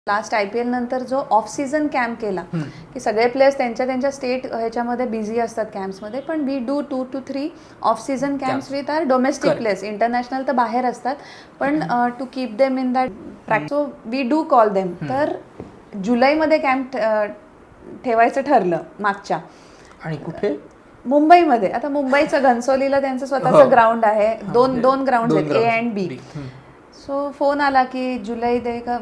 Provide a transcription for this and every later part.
Last IPL नंतर जो of season camp केला की सगळे प्लेयर्स त्यांच्या स्टेट ह्याच्यामध्ये बिझी असतात कॅम्प्समध्ये, पण we do 2 to 3 off season camps with our domestic players. International तर बाहेर असतात, पण to keep them in that practice, so we do call them. तर जुलैमध्ये कॅम्प ठेवायचं ठरलं मागच्या. आणि कुठे? मुंबईमध्ये. आता मुंबईचं घनसोलीला त्यांचं स्वतःचं ग्राउंड आहे. दोन ग्राउंड आहेत, A and B. So phone आला की जुलै दे का,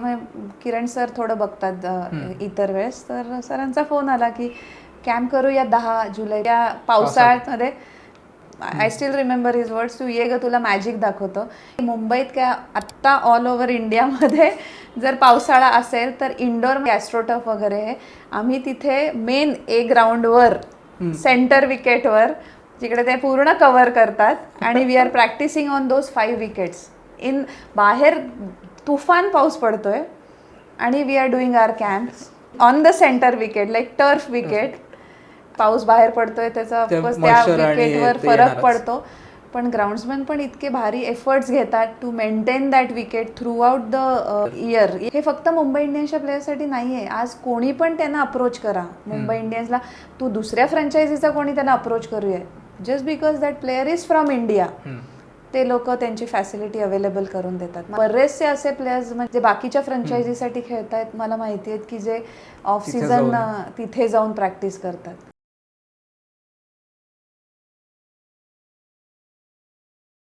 किरण सर थोडं बघतात इतर वेळेस, तर सरांचा फोन आला की कॅम्प करूया 10 जुलै या पावसाळ्यामध्ये. I still remember his words, तू ये ग, तुला मॅजिक दाखवतो. मुंबईत काय आत्ता ऑल ओव्हर इंडियामध्ये जर पावसाळा असेल तर इंडोर गॅस्ट्रोटफ वगैरे आहे. आम्ही तिथे मेन A ग्राउंडवर सेंटर विकेटवर जिकडे ते पूर्ण कव्हर करतात आणि we are practising on those 5 wickets. बाहेर तुफान पाऊस पडतोय आणि we are doing our camp on the centre wicket, like turf wicket. पाऊस बाहेर पडतोय त्याचा ऑफकोर्स त्या विकेटवर फरक पडतो, पण ग्राउंड्समॅन पण इतके भारी एफर्ट्स घेतात to maintain that wicket throughout the year. हे फक्त मुंबई इंडियन्सच्या प्लेयरसाठी नाही आहे. आज कोणी पण त्यांना अप्रोच करा, मुंबई इंडियन्सला, तू दुसऱ्या फ्रँचायझीचा कोणी त्यांना अप्रोच करूया, just because that player is from India. ते लोक त्यांची फॅसिलिटी अवेलेबल करून देतात. बरेचसे असे प्लेयर्स म्हणजे बाकीच्या फ्रँचायझीसाठी खेळतायत मला माहिती आहेत की जे ऑफ सीझन तिथे जाऊन प्रॅक्टिस करतात.